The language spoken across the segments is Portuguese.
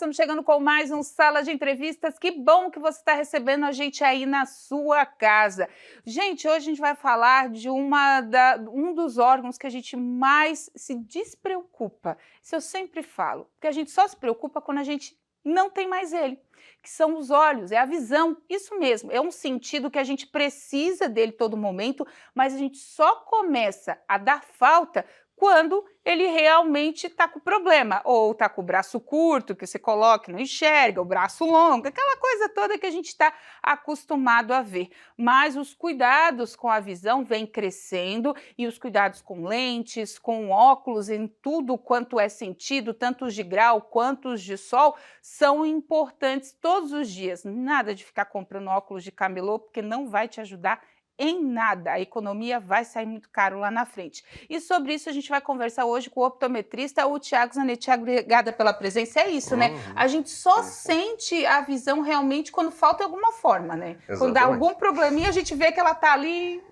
estamos chegando com mais um Sala de Entrevistas. Que bom que você está recebendo a gente aí na sua casa. Gente, hoje a gente vai falar de um dos órgãos que a gente mais se despreocupa. Isso eu sempre falo, porque a gente só se preocupa quando a gente não tem mais ele, que são os olhos, é a visão. Isso mesmo, é um sentido que a gente precisa dele todo momento, mas a gente só começa a dar falta quando ele realmente está com problema, ou está com o braço curto, que você coloca e não enxerga, o braço longo, aquela coisa toda que a gente está acostumado a ver. Mas os cuidados com a visão vêm crescendo e os cuidados com lentes, com óculos, em tudo quanto é sentido, tanto os de grau quanto os de sol, são importantes todos os dias. Nada de ficar comprando óculos de camelô, porque não vai te ajudar em nada, a economia vai sair muito caro lá na frente. E sobre isso a gente vai conversar hoje com o optometrista, o Thiago Zanetti. Thiago, obrigada pela presença. É isso, né? A gente só sente a visão realmente quando falta alguma forma, né? Exatamente. Quando dá algum probleminha, a gente vê que ela tá ali,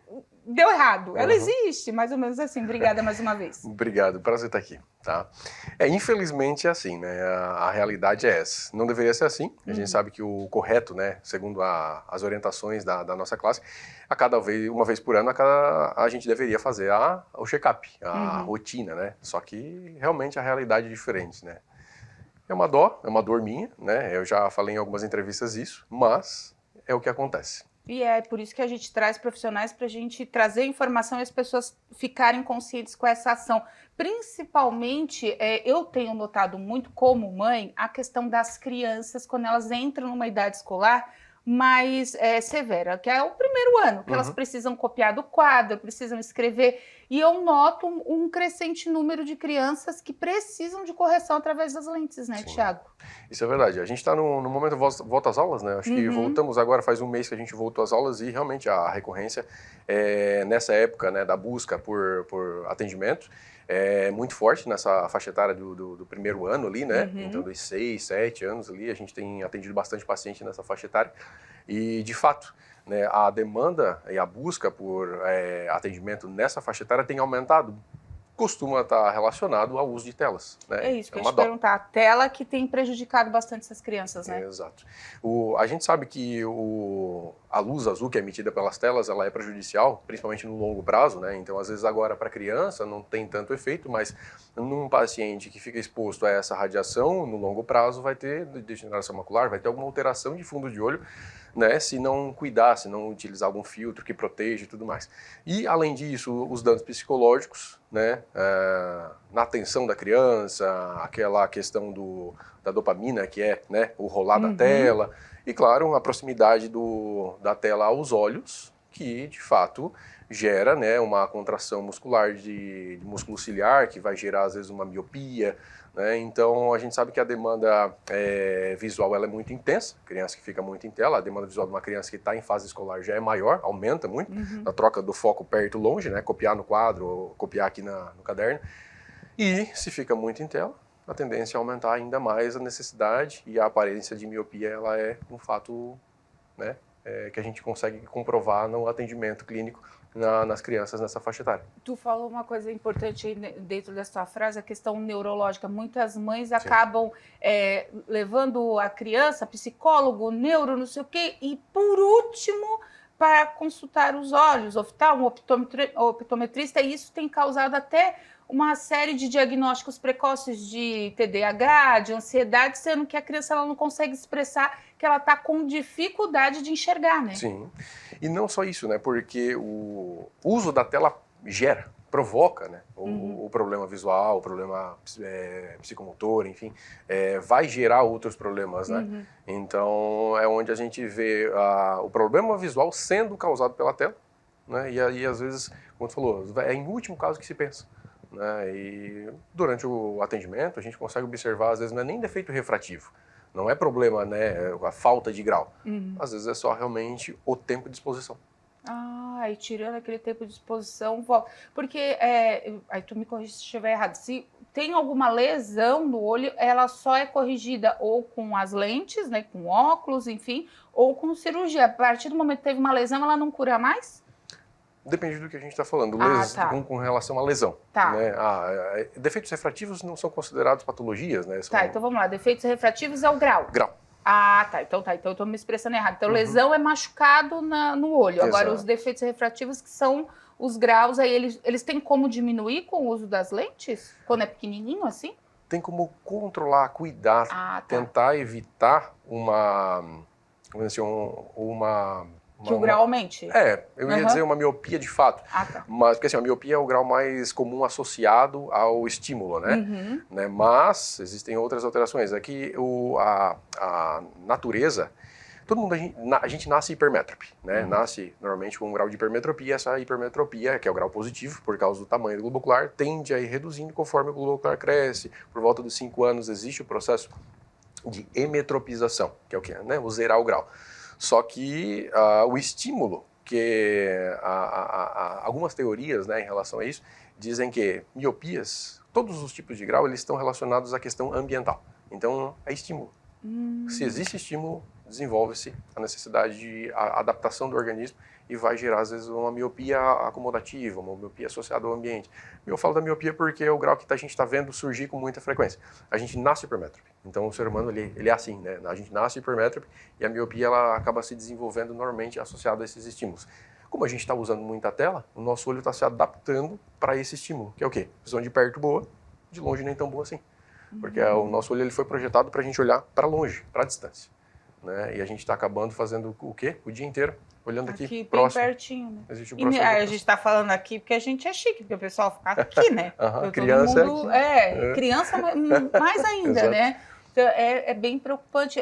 deu errado. Ela existe, mais ou menos assim. Obrigada mais uma vez. Obrigado, prazer estar aqui, tá? Infelizmente é assim, né? A realidade é essa. Não deveria ser assim. A gente sabe que o correto, né, segundo as orientações da nossa classe, uma vez por ano, a gente deveria fazer o check-up, a rotina, né? Só que realmente a realidade é diferente, né? É uma dor minha, né? Eu já falei em algumas entrevistas isso, mas é o que acontece. E é por isso que a gente traz profissionais para a gente trazer informação e as pessoas ficarem conscientes com essa ação. Principalmente, eu tenho notado muito como mãe, a questão das crianças, quando elas entram numa idade escolar mais severa, que é o primeiro ano, que elas precisam copiar do quadro, precisam escrever, e eu noto um crescente número de crianças que precisam de correção através das lentes, né, Thiago? Isso é verdade. A gente está no momento volta às aulas, né? Acho que voltamos agora, faz um mês que a gente voltou às aulas e realmente a recorrência nessa época, né, da busca por atendimento é muito forte nessa faixa etária do primeiro ano ali, né? Então, dos 6, 7 anos ali, a gente tem atendido bastante paciente nessa faixa etária e, de fato, né, a demanda e a busca por atendimento nessa faixa etária tem aumentado. Costuma estar relacionado ao uso de telas, né? É isso que eu ia te perguntar, a tela que tem prejudicado bastante essas crianças, né? Exato. A gente sabe que a luz azul que é emitida pelas telas, ela é prejudicial, principalmente no longo prazo, né? Então, às vezes agora para criança não tem tanto efeito, mas num paciente que fica exposto a essa radiação, no longo prazo vai ter degeneração macular, vai ter alguma alteração de fundo de olho, né, se não cuidar, se não utilizar algum filtro que proteja e tudo mais. E, além disso, os danos psicológicos, né, na atenção da criança, aquela questão da dopamina, que é, né, o rolar da tela, e, claro, a proximidade da tela aos olhos, que, de fato, gera, né, uma contração muscular de músculo ciliar, que vai gerar, às vezes, uma miopia, né? Então, a gente sabe que a demanda visual ela é muito intensa, criança que fica muito em tela, a demanda visual de uma criança que está em fase escolar já é maior, aumenta muito, na troca do foco perto e longe, né? Copiar no quadro, ou copiar aqui no caderno, e se fica muito em tela, a tendência é aumentar ainda mais a necessidade e a aparência de miopia, ela é um fato, né, que a gente consegue comprovar no atendimento clínico nas crianças nessa faixa etária. Tu falou uma coisa importante aí dentro dessa tua frase, a questão neurológica. Muitas mães acabam levando a criança, psicólogo, neuro, não sei o quê, e por último, para consultar os olhos, oftalmo, optometrista, e isso tem causado até uma série de diagnósticos precoces de TDAH, de ansiedade, sendo que a criança ela não consegue expressar que ela está com dificuldade de enxergar, né? Sim, e não só isso, né? Porque o uso da tela provoca, né, o problema visual, o problema psicomotor, enfim, vai gerar outros problemas, né? Então, é onde a gente vê o problema visual sendo causado pela tela, né? E aí, às vezes, como tu falou, é em último caso que se pensa. Né? E durante o atendimento a gente consegue observar, às vezes não é nem defeito refrativo, não é problema, né, a falta de grau, às vezes é só realmente o tempo de exposição. Ah, e tirando aquele tempo de exposição, porque, aí tu me corrige se estiver errado, se tem alguma lesão no olho, ela só é corrigida ou com as lentes, né, com óculos, enfim, ou com cirurgia. A partir do momento que teve uma lesão, ela não cura mais? Depende do que a gente está falando, Tá. com relação à lesão. Tá. Né? Defeitos refrativos não são considerados patologias, né? Tá, então vamos lá. Defeitos refrativos é o grau. Grau. Tá. Então eu estou me expressando errado. Então, lesão é machucado no olho. Exato. Agora, os defeitos refrativos, que são os graus, aí eles têm como diminuir com o uso das lentes? Quando é pequenininho, assim? Tem como controlar, cuidar, Tá. tentar evitar Que o grau aumente. Eu ia dizer uma miopia de fato. Tá. Mas, porque assim, a miopia é o grau mais comum associado ao estímulo, né? Né? Mas existem outras alterações. Aqui, a natureza, todo mundo, a gente nasce hipermétrope, né? Nasce normalmente com um grau de hipermetropia. Essa hipermetropia, que é o grau positivo, por causa do tamanho do globo ocular, tende a ir reduzindo conforme o globo ocular cresce. Por volta dos 5 anos existe o processo de emetropização, que é o que? Né? O zerar o grau. Só que o estímulo, que algumas teorias, né, em relação a isso, dizem que miopias, todos os tipos de grau, eles estão relacionados à questão ambiental. Então, é estímulo. Se existe estímulo, desenvolve-se a necessidade de adaptação do organismo e vai gerar, às vezes, uma miopia acomodativa, uma miopia associada ao ambiente. Eu falo da miopia porque é o grau que a gente está vendo surgir com muita frequência. A gente nasce hipermétrope, então o ser humano ele é assim, né? A gente nasce hipermétrope e a miopia ela acaba se desenvolvendo normalmente associada a esses estímulos. Como a gente está usando muita tela, o nosso olho está se adaptando para esse estímulo, que é o quê? Visão de perto boa, de longe nem tão boa assim. Porque o nosso olho ele foi projetado para a gente olhar para longe, para a distância. Né? E a gente está acabando fazendo o quê? O dia inteiro, olhando aqui próximo. Bem pertinho, né? Existe um E a gente está falando aqui porque a gente é chique, porque o pessoal fica aqui, né? Criança mundo, criança mais ainda, né? Então, é bem preocupante.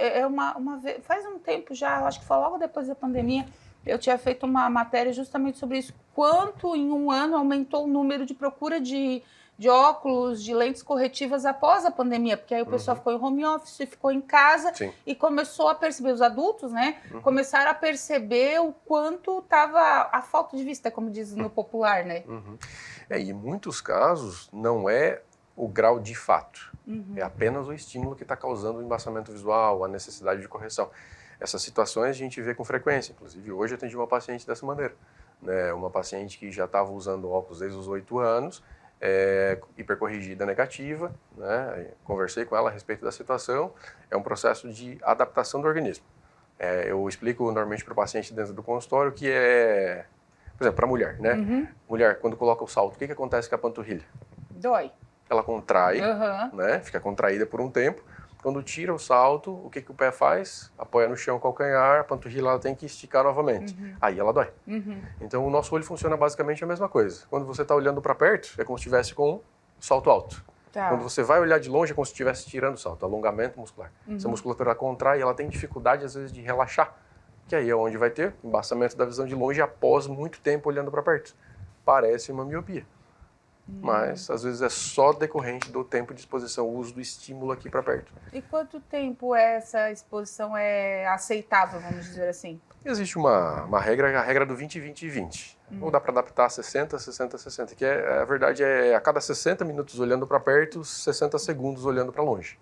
Faz um tempo já, acho que foi logo depois da pandemia, eu tinha feito uma matéria justamente sobre isso. Quanto em um ano aumentou o número de procura de óculos, de lentes corretivas após a pandemia, porque aí o pessoal ficou em home office, ficou em casa. Sim. E começou a perceber, os adultos, né, começaram a perceber o quanto estava a falta de vista, como diz no popular, né? E em muitos casos não é o grau de fato, é apenas o estímulo que está causando o embaçamento visual, a necessidade de correção. Essas situações a gente vê com frequência, inclusive hoje eu atendi uma paciente dessa maneira, né, uma paciente que já estava usando óculos desde os 8 anos, hipercorrigida negativa, né? Conversei com ela a respeito da situação, é um processo de adaptação do organismo. Eu explico normalmente para o paciente dentro do consultório que por exemplo, para a mulher, né? Mulher, quando coloca o salto, o que acontece com a panturrilha? Dói. Ela contrai, né? Fica contraída por um tempo. Quando tira o salto, o que o pé faz? Apoia no chão o calcanhar, a panturrilha ela tem que esticar novamente. Aí ela dói. Então o nosso olho funciona basicamente a mesma coisa. Quando você está olhando para perto, é como se estivesse com um salto alto. Tá. Quando você vai olhar de longe, é como se estivesse tirando o salto, alongamento muscular. Essa musculatura contrai e ela tem dificuldade, às vezes, de relaxar. Que aí é onde vai ter embaçamento da visão de longe após muito tempo olhando para perto. Parece uma miopia. Mas, às vezes, é só decorrente do tempo de exposição, o uso do estímulo aqui para perto. E quanto tempo essa exposição é aceitável, vamos dizer assim? Existe uma regra, a regra do 20, 20 e 20. Ou dá para adaptar 60, 60, 60, que a verdade é a cada 60 minutos olhando para perto, 60 segundos olhando para longe.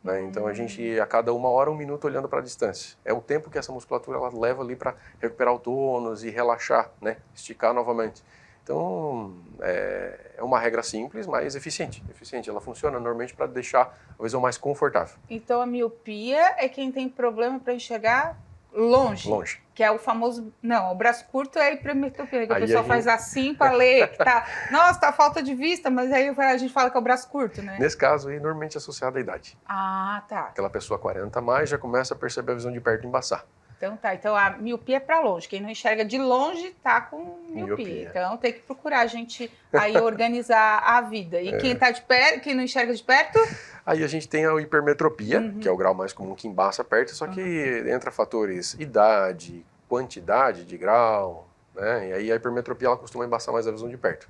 Né? Então, a gente, a cada 1 hora, 1 minuto olhando para a distância. É o tempo que essa musculatura ela leva ali para recuperar o tônus e relaxar, né? Esticar novamente. Então, é uma regra simples, mas eficiente. Ela funciona normalmente para deixar a visão mais confortável. Então, a miopia é quem tem problema para enxergar longe. Longe. Que é o famoso... Não, o braço curto é a hipermetropia, que o Aí pessoal faz assim para ler, que tá... Nossa, tá falta de vista, mas aí a gente fala que é o braço curto, né? Nesse caso, aí, normalmente é associado à idade. Tá. Aquela pessoa 40 a mais já começa a perceber a visão de perto embaçar. Então tá, então a miopia é para longe. Quem não enxerga de longe tá com miopia. Então tem que procurar a gente aí organizar a vida. E quem tá de perto, quem não enxerga de perto? Aí a gente tem a hipermetropia, que é o grau mais comum que embaça perto, só que entra fatores idade, quantidade de grau, né? E aí a hipermetropia ela costuma embaçar mais a visão de perto.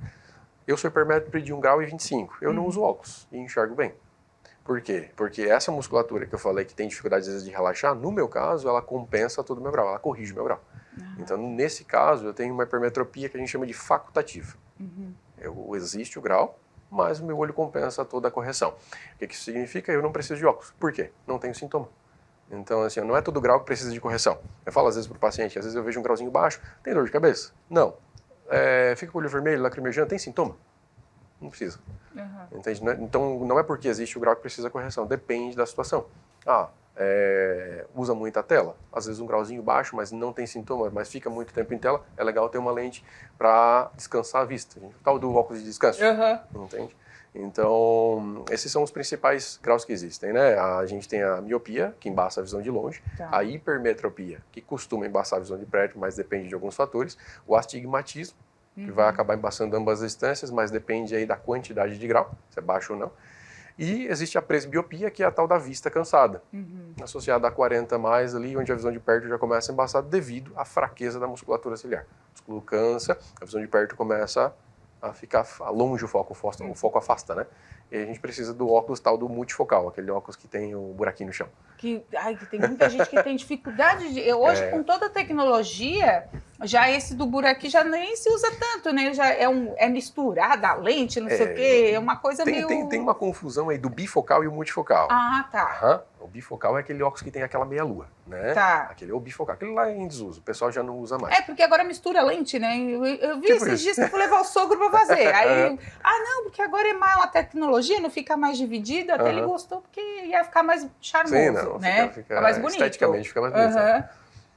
Eu sou hipermétrope de 1,25 grau, eu não uso óculos e enxergo bem. Por quê? Porque essa musculatura que eu falei que tem dificuldade às vezes de relaxar, no meu caso, ela compensa todo o meu grau, ela corrige o meu grau. Então, nesse caso, eu tenho uma hipermetropia que a gente chama de facultativa. Existe o grau, mas o meu olho compensa toda a correção. O que isso significa? Eu não preciso de óculos. Por quê? Não tenho sintoma. Então, assim, não é todo grau que precisa de correção. Eu falo às vezes para o paciente, às vezes eu vejo um grauzinho baixo, tem dor de cabeça? Não. fica com o olho vermelho, lacrimejando, tem sintoma? Não precisa. Entende? Então, não é porque existe o grau que precisa correção, depende da situação. Usa muita tela, às vezes um grauzinho baixo, mas não tem sintoma, mas fica muito tempo em tela, é legal ter uma lente para descansar a vista. O tal do óculos de descanso, entende? Então, esses são os principais graus que existem, né? A gente tem a miopia, que embaça a visão de longe, a hipermetropia, que costuma embaçar a visão de perto, mas depende de alguns fatores, o astigmatismo, que vai acabar embaçando ambas as distâncias, mas depende aí da quantidade de grau, se é baixo ou não. E existe a presbiopia, que é a tal da vista cansada, associada a 40 mais ali, onde a visão de perto já começa a embaçar devido à fraqueza da musculatura ciliar. O músculo cansa, a visão de perto começa a ficar longe o foco afasta, né? E a gente precisa do óculos tal do multifocal, aquele óculos que tem o buraquinho no chão. Que tem muita gente que tem dificuldade de... Hoje, com toda a tecnologia, já esse do buraquinho já nem se usa tanto, né? Já é misturada a lente, não sei o quê, é uma coisa meio... Tem uma confusão aí do bifocal e o multifocal. Tá. O bifocal é aquele óculos que tem aquela meia-lua, né? Aquele é o bifocal. Aquele lá é em desuso, o pessoal já não usa mais. Porque agora mistura lente, né? Eu vi esses dias que eu fui levar o sogro pra fazer. Aí, não, porque agora é mais uma tecnologia, não fica mais dividido. Até ele gostou, porque ia ficar mais charmoso. Sim, não, né? Fica mais bonito. Esteticamente fica mais bonito. Né?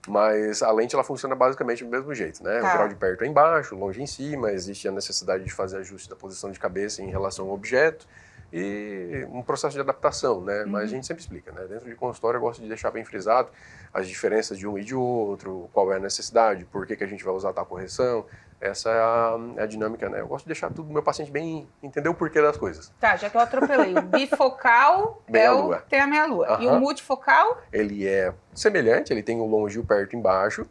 Mas a lente ela funciona basicamente do mesmo jeito, né? O grau de perto é embaixo, longe em cima, existe a necessidade de fazer ajuste da posição de cabeça em relação ao objeto e um processo de adaptação, né? Mas a gente sempre explica, né? Dentro de consultório eu gosto de deixar bem frisado as diferenças de um e de outro, qual é a necessidade, por que a gente vai usar tal correção. Essa é a dinâmica, né? Eu gosto de deixar tudo do meu paciente bem entender o porquê das coisas. Tá, já que eu atropelei. O bifocal tem a meia-lua. E o multifocal? Ele é semelhante, ele tem o longe e o perto embaixo.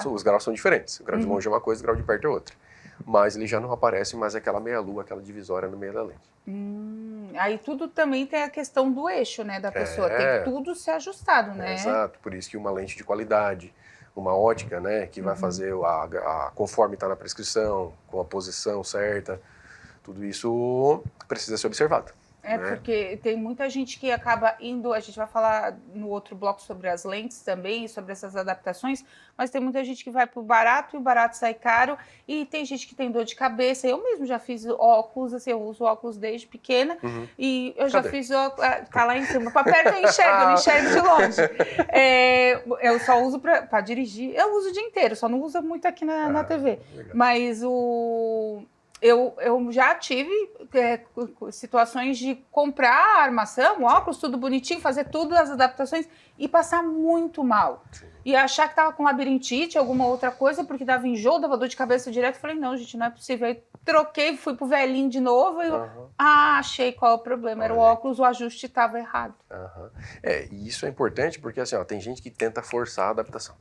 Os graus são diferentes. O grau de longe é uma coisa, o grau de perto é outra. Mas ele já não aparece mais aquela meia-lua, aquela divisória no meio da lente. Aí tudo também tem a questão do eixo, né, da pessoa. Tem tudo ser ajustado, né? Exato, por isso que uma lente de qualidade, uma ótica, né, que vai fazer conforme está na prescrição, com a posição certa, tudo isso precisa ser observado. Porque tem muita gente que acaba indo, a gente vai falar no outro bloco sobre as lentes também, sobre essas adaptações, mas tem muita gente que vai pro barato e o barato sai caro, e tem gente que tem dor de cabeça. Eu mesmo já fiz óculos, assim, eu uso óculos desde pequena, e eu já fiz óculos, tá lá em cima, pra perto eu não enxergo de longe. Eu só uso pra dirigir, eu uso o dia inteiro, só não uso muito aqui na TV, legal. Mas eu já tive situações de comprar a armação, óculos, tudo bonitinho, fazer tudo as adaptações e passar muito mal. Sim. E achar que tava com labirintite, alguma outra coisa, porque dava enjoo, dava dor de cabeça direto. Falei, não, gente, não é possível. Aí troquei, fui pro velhinho de novo e achei qual é o problema. Era o óculos, o ajuste estava errado. E isso é importante porque assim, tem gente que tenta forçar a adaptação.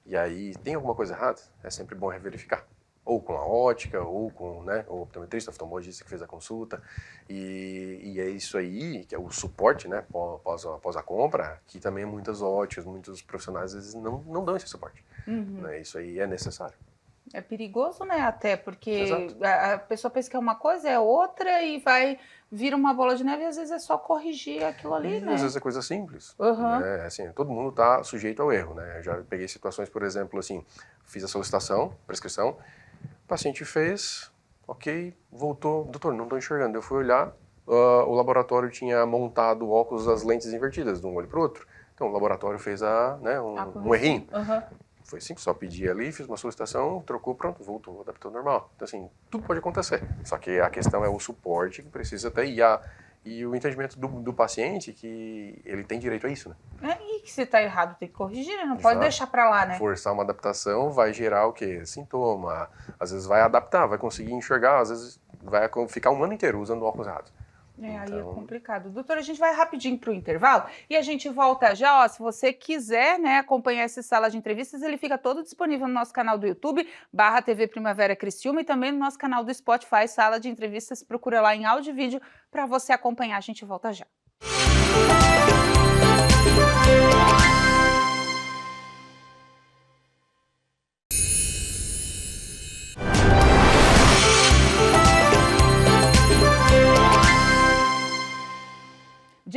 E aí, tem alguma coisa errada? É sempre bom reverificar. Ou com a ótica, ou com o optometrista, o oftalmologista que fez a consulta. E é isso aí, que é o suporte, né, após a compra, que também muitas óticas, muitos profissionais, às vezes, não dão esse suporte. Né? Isso aí é necessário. É perigoso, né, até, porque a pessoa pensa que é uma coisa, é outra, e vira uma bola de neve, e às vezes é só corrigir aquilo ali, né? Às vezes é coisa simples. Né? Assim, todo mundo está sujeito ao erro, né? Eu já peguei situações, por exemplo, assim, fiz a solicitação, prescrição, o paciente fez, ok, voltou, doutor, não estou enxergando. Eu fui olhar, o laboratório tinha montado o óculos, as lentes invertidas, de um olho para o outro. Então o laboratório fez um errinho. Foi simples, só pedi ali, fiz uma solicitação, trocou, pronto, voltou, adaptou normal. Então assim, tudo pode acontecer. Só que a questão é o suporte que precisa ter e o entendimento do paciente que ele tem direito a isso, né? E que se está errado tem que corrigir, né? Não pode deixar para lá, né? Forçar uma adaptação vai gerar o quê? Sintoma. Às vezes vai adaptar, vai conseguir enxergar, às vezes vai ficar um ano inteiro usando óculos errados. Aí é complicado. Doutora, a gente vai rapidinho para o intervalo e a gente volta já. Se você quiser, né, acompanhar essa sala de entrevistas, ele fica todo disponível no nosso canal do YouTube, /TV Primavera Criciúma, e também no nosso canal do Spotify, Sala de Entrevistas. Procura lá em áudio e vídeo para você acompanhar. A gente volta já.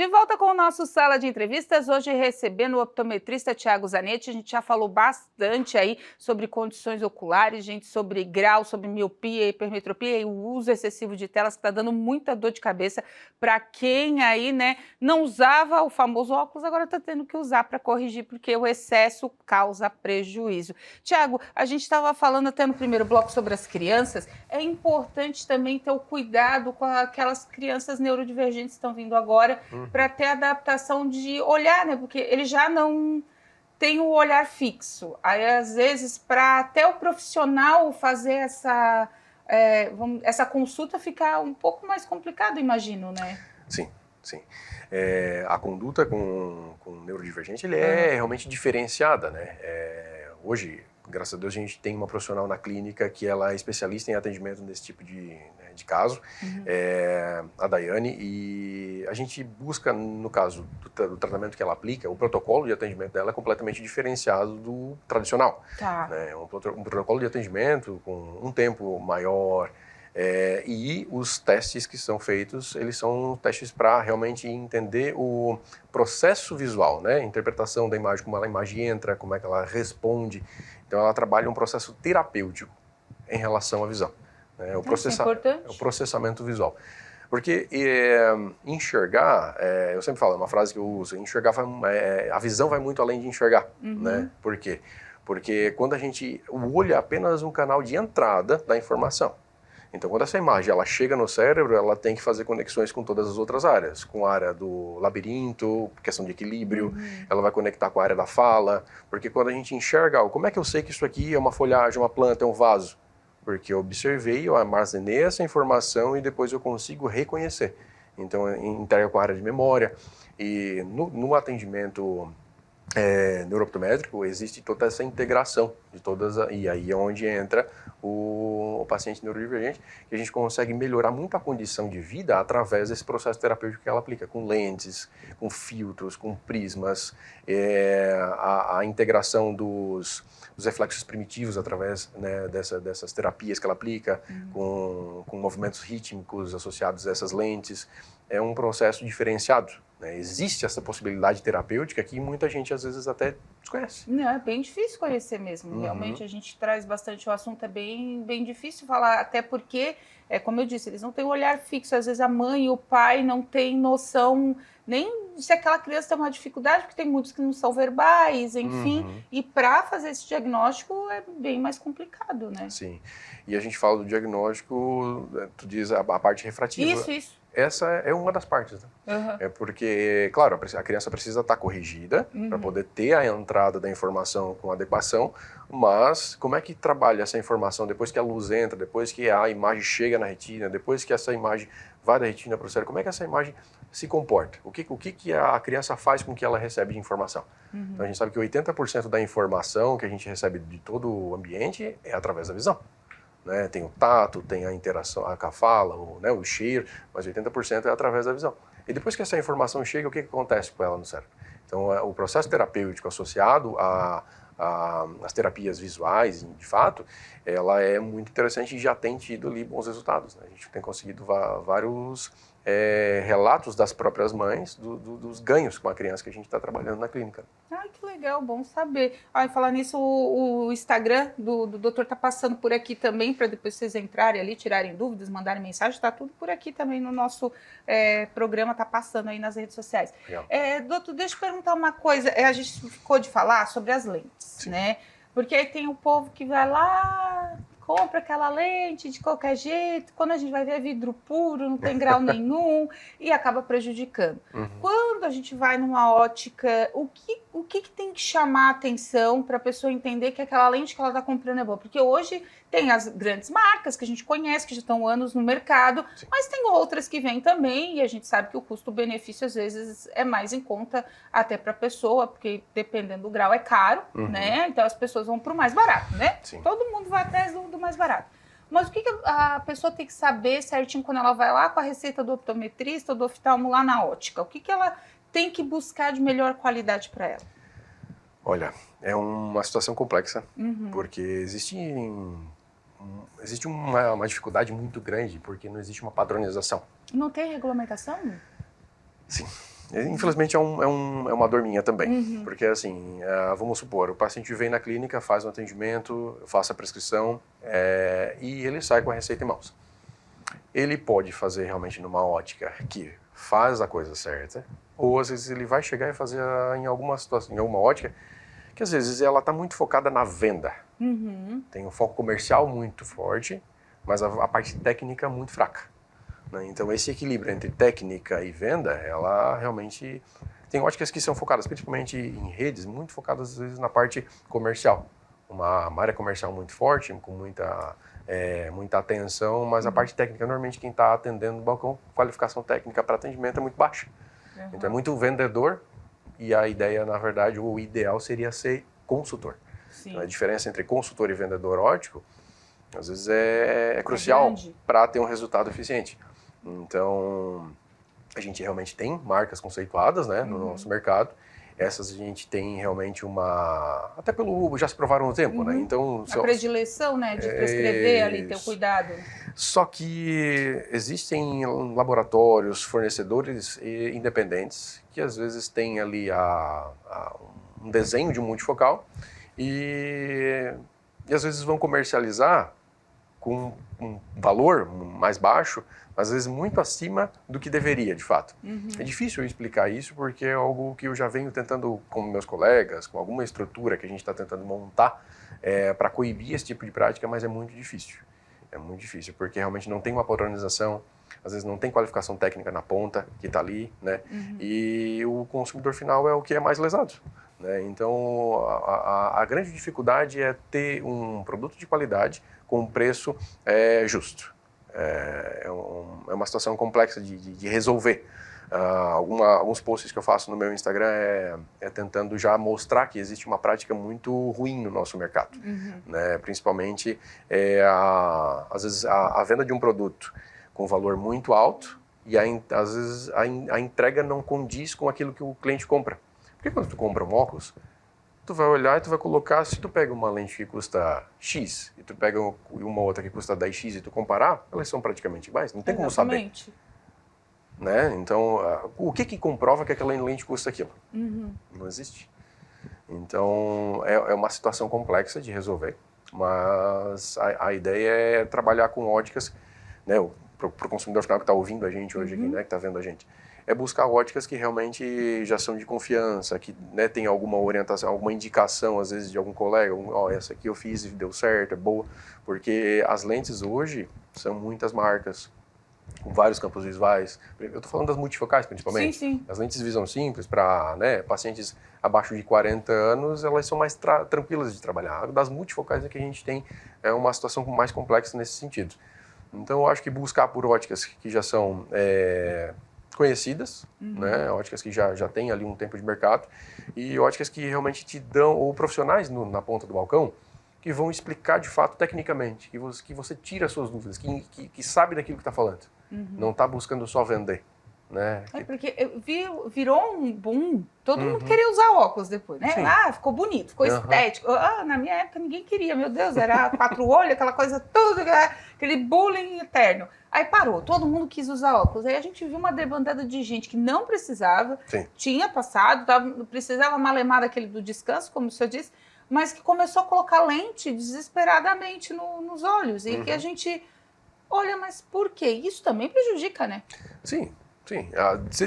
De volta com o nosso Sala de Entrevistas, hoje recebendo o optometrista Thiago Zanetti. A gente já falou bastante aí sobre condições oculares, gente, sobre grau, sobre miopia, hipermetropia e o uso excessivo de telas, que está dando muita dor de cabeça para quem aí, né, não usava o famoso óculos, agora está tendo que usar para corrigir, porque o excesso causa prejuízo. Thiago, a gente estava falando até no primeiro bloco sobre as crianças, é importante também ter o cuidado com aquelas crianças neurodivergentes que estão vindo agora, para ter adaptação de olhar, né? Porque ele já não tem o olhar fixo. Aí, às vezes, para até o profissional fazer essa consulta ficar um pouco mais complicado, imagino, né? Sim, sim. A conduta com neurodivergente ele é realmente diferenciada, né? Hoje, graças a Deus, a gente tem uma profissional na clínica que ela é especialista em atendimento desse tipo de caso, a Daiane, e a gente busca, no caso do tratamento que ela aplica, o protocolo de atendimento dela é completamente diferenciado do tradicional. Tá. Né? Um protocolo de atendimento com um tempo maior, e os testes que são feitos, eles são testes para realmente entender o processo visual, né? A interpretação da imagem, como a imagem entra, como é que ela responde. Então, ela trabalha um processo terapêutico em relação à visão. Né? O processamento visual. Porque enxergar, eu sempre falo, é uma frase que eu uso, enxergar a visão vai muito além de enxergar. Né? Por quê? Porque quando o olho é apenas um canal de entrada da informação. Então, quando essa imagem ela chega no cérebro, ela tem que fazer conexões com todas as outras áreas, com a área do labirinto, questão de equilíbrio, ela vai conectar com a área da fala, porque quando a gente enxerga algo, como é que eu sei que isso aqui é uma folhagem, uma planta, é um vaso? Porque eu observei, eu armazenei essa informação e depois eu consigo reconhecer. Então, entrega com a área de memória. E no atendimento neurooptométrico existe toda essa integração de todas, e aí é onde entra o paciente neurodivergente, que a gente consegue melhorar muito a condição de vida através desse processo terapêutico que ela aplica, com lentes, com filtros, com prismas, a integração dos reflexos primitivos através, né, dessas terapias que ela aplica, com movimentos rítmicos associados a essas lentes. É um processo diferenciado. Né? Existe essa possibilidade terapêutica que muita gente às vezes até desconhece. Não, é bem difícil conhecer mesmo. Realmente a gente traz bastante o assunto, é bem difícil falar, até porque, como eu disse, eles não têm um olhar fixo. Às vezes a mãe e o pai não têm noção nem se aquela criança tem uma dificuldade, porque tem muitos que não são verbais, enfim. E para fazer esse diagnóstico é bem mais complicado, né? Sim. E a gente fala do diagnóstico, tu diz a parte refrativa. Isso. Essa é uma das partes, né? É porque, claro, a criança precisa estar corrigida para poder ter a entrada da informação com adequação, mas como é que trabalha essa informação depois que a luz entra, depois que a imagem chega na retina, depois que essa imagem vai da retina para o cérebro, como é que essa imagem se comporta? O que a criança faz com que ela recebe de informação? Então a gente sabe que 80% da informação que a gente recebe de todo o ambiente é através da visão. Né? Tem o tato, tem a interação com a fala, o cheiro, mas 80% é através da visão. E depois que essa informação chega, o que acontece com ela no cérebro? Então, o processo terapêutico associado às terapias visuais, de fato, ela é muito interessante e já tem tido ali bons resultados. Né? A gente tem conseguido vários relatos das próprias mães dos ganhos com a criança que a gente está trabalhando na clínica. Ai, que legal, bom saber. E falar nisso, o Instagram do doutor tá passando por aqui também, para depois vocês entrarem ali, tirarem dúvidas, mandarem mensagem, está tudo por aqui também no nosso programa, tá passando aí nas redes sociais. Doutor, deixa eu perguntar uma coisa, a gente ficou de falar sobre as lentes, Sim. né? Porque aí tem o povo que vai lá, compra aquela lente de qualquer jeito, quando a gente vai ver é vidro puro, não tem grau nenhum e acaba prejudicando. Quando a gente vai numa ótica, o que tem que chamar a atenção para a pessoa entender que aquela lente que ela está comprando é boa? Porque hoje tem as grandes marcas que a gente conhece, que já estão há anos no mercado, Sim. mas tem outras que vêm também e a gente sabe que o custo-benefício às vezes é mais em conta até para a pessoa, porque dependendo do grau é caro, né? Então as pessoas vão para o mais barato, né? Sim. Todo mundo vai atrás do mais barato. Mas o que a pessoa tem que saber certinho quando ela vai lá com a receita do optometrista ou do oftalmo lá na ótica? O que ela tem que buscar de melhor qualidade para ela? Olha, é uma situação complexa, porque existe uma dificuldade muito grande, porque não existe uma padronização. Não tem regulamentação? Sim. Infelizmente é uma dor minha também, porque assim, vamos supor, o paciente vem na clínica, faz um atendimento, faz a prescrição e ele sai com a receita em mãos. Ele pode fazer realmente numa ótica que faz a coisa certa, ou às vezes ele vai chegar e fazer em alguma situação, em alguma ótica, que às vezes ela está muito focada na venda. Tem um foco comercial muito forte, mas a parte técnica muito fraca. Então esse equilíbrio entre técnica e venda, ela realmente tem óticas que são focadas principalmente em redes, muito focadas às vezes na parte comercial. Uma área comercial muito forte, com muita atenção, mas a parte técnica, normalmente quem está atendendo no balcão, qualificação técnica para atendimento é muito baixa. Então é muito vendedor e a ideia, na verdade, o ideal seria ser consultor. Então, a diferença entre consultor e vendedor óptico, às vezes é crucial para ter um resultado eficiente. Então, a gente realmente tem marcas conceituadas, né, no nosso mercado. Essas a gente tem realmente até já se provaram no tempo, né? Então, a predileção, né, de prescrever ali, ter o cuidado. Só que existem laboratórios, fornecedores independentes, que às vezes têm ali um desenho de um multifocal e às vezes vão comercializar com um valor mais baixo, às vezes muito acima do que deveria, de fato. É difícil eu explicar isso porque é algo que eu já venho tentando com meus colegas, com alguma estrutura que a gente está tentando montar para coibir esse tipo de prática, mas é muito difícil. É muito difícil, porque realmente não tem uma padronização, às vezes não tem qualificação técnica na ponta que está ali, né? E o consumidor final é o que é mais lesado. Né? Então, a grande dificuldade é ter um produto de qualidade com um preço justo. É uma situação complexa de resolver. Alguns posts que eu faço no meu Instagram tentando já mostrar que existe uma prática muito ruim no nosso mercado. Né? Principalmente, às vezes, a venda de um produto com valor muito alto e, às vezes, a entrega não condiz com aquilo que o cliente compra. Porque quando tu compra um óculos, tu vai olhar e tu vai colocar, se tu pega uma lente que custa X e tu pega uma outra que custa 10X e tu comparar, elas são praticamente iguais, não tem como saber. Né? Então, o que comprova que aquela lente custa aquilo? Não existe. Então, é uma situação complexa de resolver, mas a ideia é trabalhar com óticas, né, para o consumidor final que está ouvindo a gente hoje aqui, né, que está vendo a gente, é buscar óticas que realmente já são de confiança, que, né, tem alguma orientação, alguma indicação, às vezes, de algum colega, essa aqui eu fiz e deu certo, é boa, porque as lentes hoje são muitas marcas, com vários campos visuais. Eu estou falando das multifocais, principalmente. Sim. As lentes de visão simples, para, né, pacientes abaixo de 40 anos, elas são mais tranquilas de trabalhar. Das multifocais é que a gente tem uma situação mais complexa nesse sentido. Então, eu acho que buscar por óticas que já são conhecidas, né, óticas que já têm ali um tempo de mercado, e óticas que realmente te dão, ou profissionais na ponta do balcão, que vão explicar de fato tecnicamente, que você tira as suas dúvidas, que sabe daquilo que está falando. Não está buscando só vender. Né? Porque virou um boom, todo mundo queria usar óculos depois, né? Ficou bonito, ficou estético. Na minha época ninguém queria, meu Deus, era 4 olhos, aquela coisa toda, aquele bullying eterno. Aí parou, todo mundo quis usar óculos. Aí a gente viu uma debandada de gente que não precisava, tinha passado, precisava malemar daquele do descanso, como o senhor disse, mas que começou a colocar lente desesperadamente nos olhos. E que a gente olha, mas por quê? Isso também prejudica, né? Sim.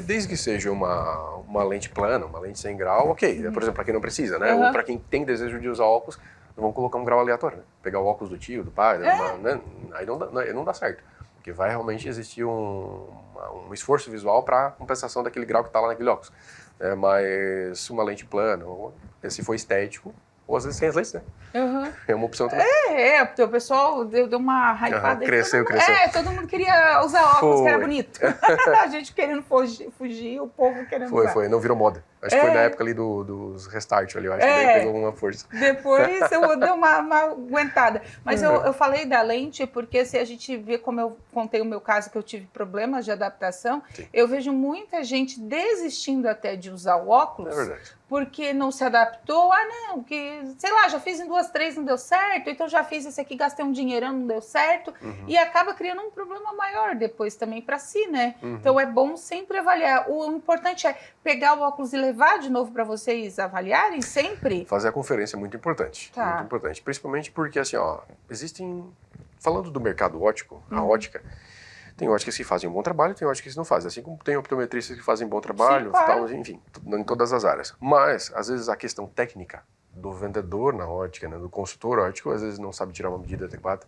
Desde que seja uma lente plana, uma lente sem grau, ok. Por exemplo, para quem não precisa, né? Ou para quem tem desejo de usar óculos, não vão colocar um grau aleatório, né? Pegar o óculos do tio, do pai, né? Aí não dá certo. Porque vai realmente existir um esforço visual para compensação daquele grau que está lá naquele óculos. Mas uma lente plana, se for estético, ou às vezes sem as lentes, né? É uma opção também. O pessoal deu uma hypada. Cresceu. Todo mundo queria usar óculos, que era bonito. A gente querendo fugir, o povo querendo usar. Não virou moda. Acho que foi na época ali dos Restart ali, eu acho que daí pegou uma força. Depois eu dei uma aguentada. Mas eu falei da lente porque se a gente vê, como eu contei o meu caso, que eu tive problemas de adaptação, eu vejo muita gente desistindo até de usar o óculos. É verdade. porque não se adaptou, não, que, sei lá, já fiz em 2, 3, não deu certo, então já fiz esse aqui, gastei um dinheirão, não deu certo, e acaba criando um problema maior depois também para si, né? Então é bom sempre avaliar. O importante é pegar o óculos e levar de novo para vocês avaliarem sempre? Fazer a conferência é muito importante, muito importante, principalmente porque, assim, ó, falando do mercado óptico, a ótica, tem óticas que fazem um bom trabalho, tem óticas que não fazem. Assim como tem optometristas que fazem bom trabalho, sim, claro, tal, enfim, em todas as áreas. Mas, às vezes, a questão técnica do vendedor na ótica, né, do consultor óptico, às vezes não sabe tirar uma medida adequada.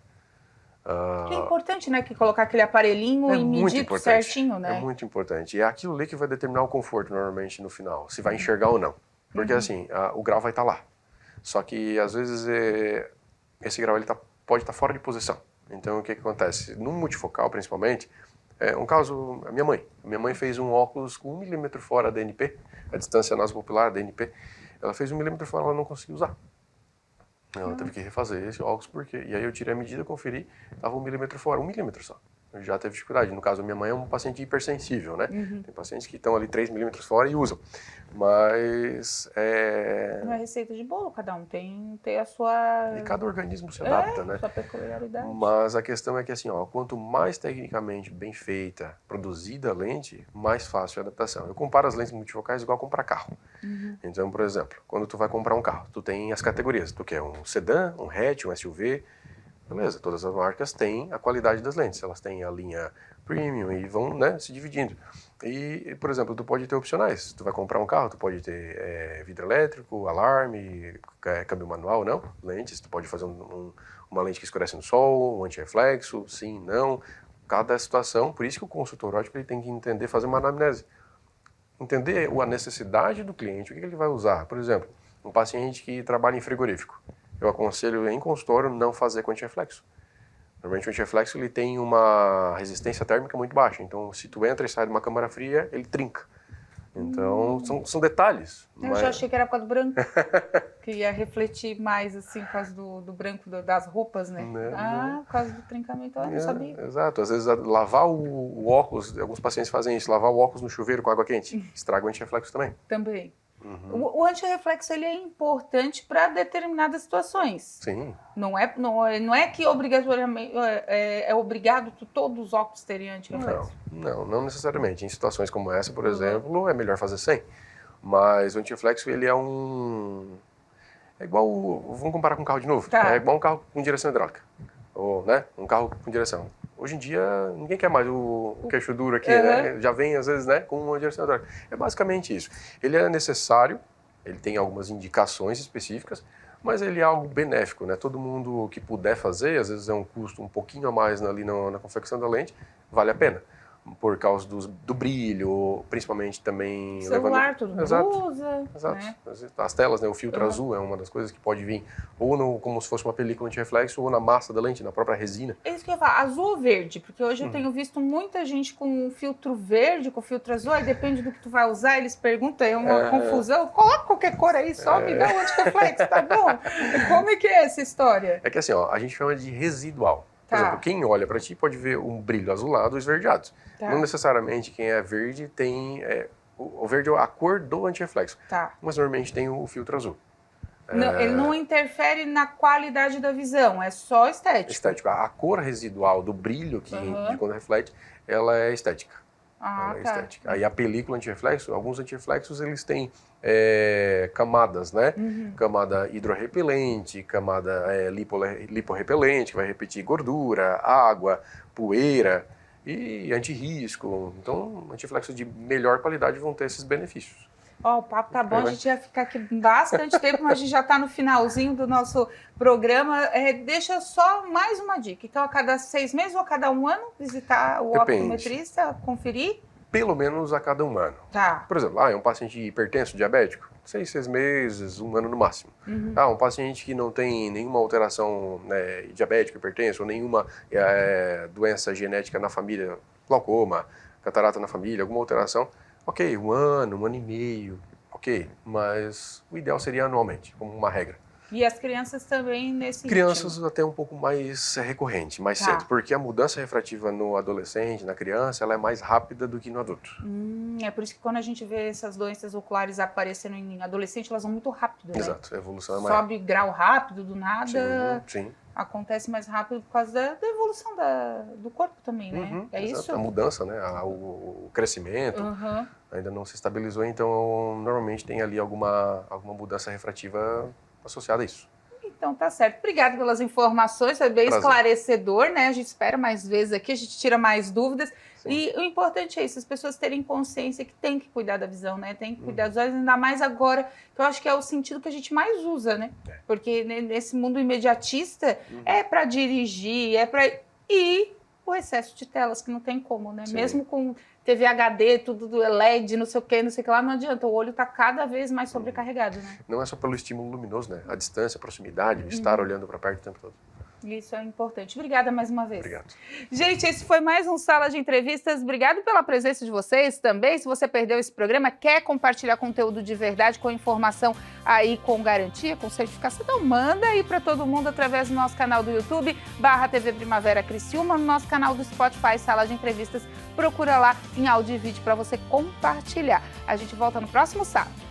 Que é importante, né? Que colocar aquele aparelhinho e medir certinho, né? É muito importante. E é aquilo ali que vai determinar o conforto, normalmente, no final. Se vai enxergar ou não. Porque, assim, o grau vai estar lá. Só que, às vezes, esse grau ele pode estar fora de posição. Então, o que acontece? No multifocal, principalmente, um caso, a minha mãe fez um óculos com 1 milímetro fora da DNP, a distância nasopupilar da DNP, ela fez 1 milímetro fora, ela não conseguiu usar. Ela teve que refazer esse óculos, e aí eu tirei a medida, conferi, estava 1 milímetro fora, 1 milímetro só. Já teve dificuldade. No caso, a minha mãe é um paciente hipersensível, né? Tem pacientes que estão ali 3 milímetros fora e usam. Mas não é receita de bolo, cada um tem a sua... E cada organismo se adapta, né? Sua peculiaridade. Mas a questão é que, assim, ó, quanto mais tecnicamente bem feita, produzida a lente, mais fácil a adaptação. Eu comparo as lentes multifocais igual a comprar carro. Então, por exemplo, quando tu vai comprar um carro, tu tem as categorias. Tu quer um sedã, um hatch, um SUV... Beleza, todas as marcas têm a qualidade das lentes, elas têm a linha premium e vão, né, se dividindo. E, por exemplo, tu pode ter opcionais, tu vai comprar um carro, tu pode ter vidro elétrico, alarme, câmbio manual, não, lentes, tu pode fazer uma lente que escurece no sol, um antirreflexo, sim, não, cada situação, por isso que o consultor óptico ele tem que entender, fazer uma anamnese, entender a necessidade do cliente, o que ele vai usar. Por exemplo, um paciente que trabalha em frigorífico, eu aconselho em consultório não fazer com antirreflexo. Normalmente o antirreflexo ele tem uma resistência térmica muito baixa, então se tu entra e sai de uma câmara fria, ele trinca. Então são detalhes. Eu já achei que era por causa do branco, que ia refletir mais assim por causa do branco das roupas, né? Por causa do trincamento, eu não sabia. Exato, às vezes lavar o óculos, alguns pacientes fazem isso, lavar o óculos no chuveiro com água quente, estraga o antirreflexo também. Também. O antirreflexo ele é importante para determinadas situações. Sim. Não é que obrigatoriamente é obrigado todos os óculos terem antirreflexo. Não necessariamente. Em situações como essa, por exemplo, é melhor fazer sem. Mas o antirreflexo ele é igual, vamos comparar com um carro de novo. É igual um carro com direção hidráulica, ou, né, um carro com direção. Hoje em dia, ninguém quer mais o queixo duro aqui, né? Já vem, às vezes, né, com uma direção hidráulica. É basicamente isso. Ele é necessário, ele tem algumas indicações específicas, mas ele é algo benéfico, né? Todo mundo que puder fazer, às vezes é um custo um pouquinho a mais ali na confecção da lente, vale a pena. Por causa do brilho, principalmente também... Celular, todo mundo usa. Exato. Né? As telas, né? O filtro azul é uma das coisas que pode vir ou como se fosse uma película antirreflexo ou na massa da lente, na própria resina. É isso que eu ia falar, azul ou verde? Porque hoje eu tenho visto muita gente com filtro verde, com filtro azul, aí depende do que tu vai usar, eles perguntam, é uma confusão. Coloca qualquer cor aí, só me dá um antirreflexo, tá bom? Como é que é essa história? É que assim, ó, a gente chama de residual. Por exemplo, quem olha para ti pode ver um brilho azulado ou esverdeado. Não necessariamente quem é verde tem... o verde é a cor do antirreflexo. Mas normalmente tem o filtro azul. Não, ele não interfere na qualidade da visão, é só estético. Estético. A cor residual do brilho de quando reflete, ela é estética. Estética. Aí a película antirreflexo, alguns antirreflexos eles têm camadas, né? Camada hidrorrepelente, camada liporrepelente, que vai repetir gordura, água, poeira e antirrisco. Então, antirreflexos de melhor qualidade vão ter esses benefícios. O papo tá bom, a gente ia ficar aqui bastante tempo, mas a gente já está no finalzinho do nosso programa. Deixa só mais uma dica. Então, a cada 6 meses ou a cada 1 ano, visitar o optometrista, conferir? Pelo menos a cada 1 ano. Por exemplo, é um paciente hipertenso, diabético, 6 meses, 1 ano no máximo. Um paciente que não tem nenhuma alteração diabética, hipertenso, ou nenhuma doença genética na família, glaucoma, catarata na família, alguma alteração, ok, 1 ano e meio, ok, mas o ideal seria anualmente, como uma regra. E as crianças também nesse Crianças ritmo? até um pouco mais recorrente, mais Tá. cedo, porque a mudança refrativa no adolescente, na criança, ela é mais rápida do que no adulto. É por isso que quando a gente vê essas doenças oculares aparecendo em adolescente, elas vão muito rápido, né? Exato, a evolução é maior. Sobe grau rápido, do nada, Sim. acontece mais rápido por causa da evolução do corpo também, né? É exato. isso? A mudança, né? O crescimento Uhum. ainda não se estabilizou, então normalmente tem ali alguma mudança refrativa associada a isso. Então tá certo. Obrigada pelas informações, foi bem Prazer. esclarecedor, né? A gente espera mais vezes aqui, a gente tira mais dúvidas. Sim. E o importante é isso, as pessoas terem consciência que tem que cuidar da visão, né? Tem que cuidar dos olhos, ainda mais agora, que eu acho que é o sentido que a gente mais usa, né? Porque nesse mundo imediatista é para dirigir, é para... E o excesso de telas, que não tem como, né? Sim. Mesmo com TV HD, tudo do LED, não sei o que lá, não adianta. O olho está cada vez mais sobrecarregado, né? Não é só pelo estímulo luminoso, né? A distância, a proximidade, estar olhando para perto o tempo todo. Isso é importante. Obrigada mais uma vez. Obrigado. Gente, esse foi mais um Sala de Entrevistas. Obrigado pela presença de vocês também. Se você perdeu esse programa, quer compartilhar conteúdo de verdade, com informação aí com garantia, com certificação, então manda aí para todo mundo através do nosso canal do YouTube, /TV Primavera Criciúma, no nosso canal do Spotify, Sala de Entrevistas. Procura lá em áudio e vídeo para você compartilhar. A gente volta no próximo sábado.